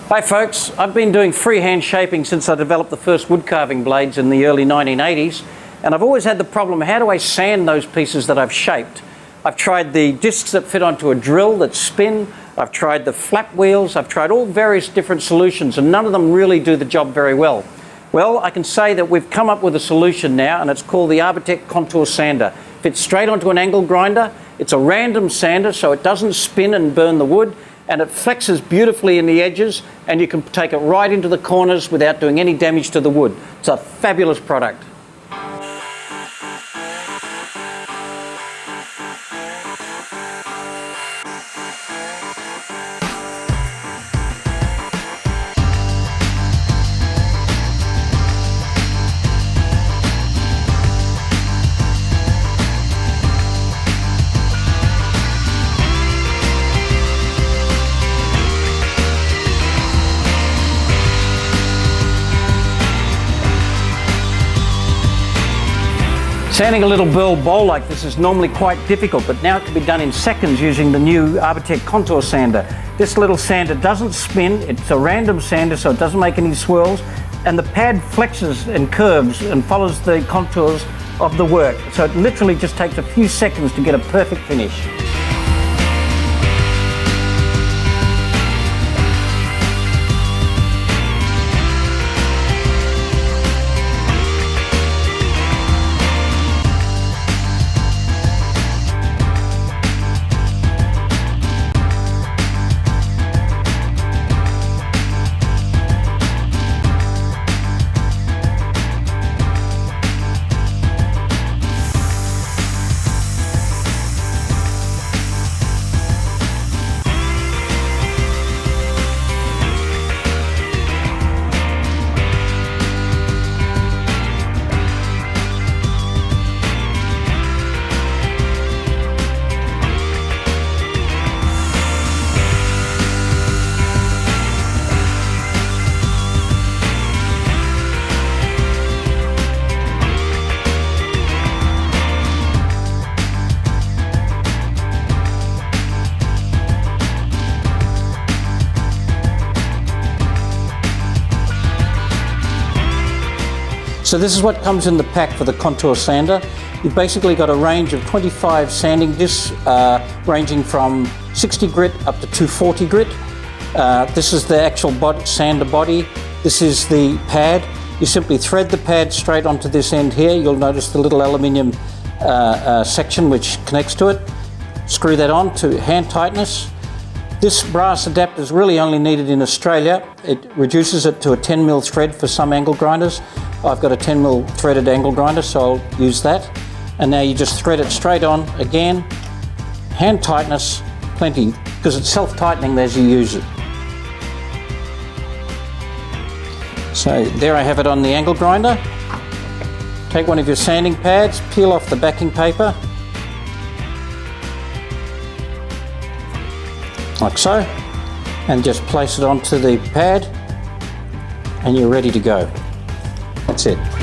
Hi folks, I've been doing freehand shaping since I developed the first wood carving blades in the early 1980s, and I've always had the problem, how do I sand those pieces that I've shaped? I've tried the discs that fit onto a drill that spin, I've tried the flap wheels, I've tried all various different solutions, and none of them really do the job very well. Well, I can say that we've come up with a solution now, and it's called the Arbortech Contour Sander. Fits straight onto an angle grinder. It's a random sander, so it doesn't spin and burn the wood, and it flexes beautifully in the edges, and you can take it right into the corners without doing any damage to the wood. It's a fabulous product. Sanding a little burl bowl like this is normally quite difficult, but now it can be done in seconds using the new Arbortech Contour Sander. This little sander doesn't spin, it's a random sander so it doesn't make any swirls, and the pad flexes and curves and follows the contours of the work. So it literally just takes a few seconds to get a perfect finish. So this is what comes in the pack for the Contour Sander. You've basically got a range of 25 sanding discs ranging from 60 grit up to 240 grit. This is the actual sander body. This is the pad. You simply thread the pad straight onto this end here. You'll notice the little aluminium section which connects to it. Screw that on to hand tightness. This brass adapter is really only needed in Australia. It reduces it to a 10mm thread for some angle grinders. I've got a 10mm threaded angle grinder, so I'll use that. And now you just thread it straight on again. Hand tightness, plenty, because it's self-tightening as you use it. So there I have it on the angle grinder. Take one of your sanding pads, peel off the backing paper, like so, and just place it onto the pad, and you're ready to go. That's it.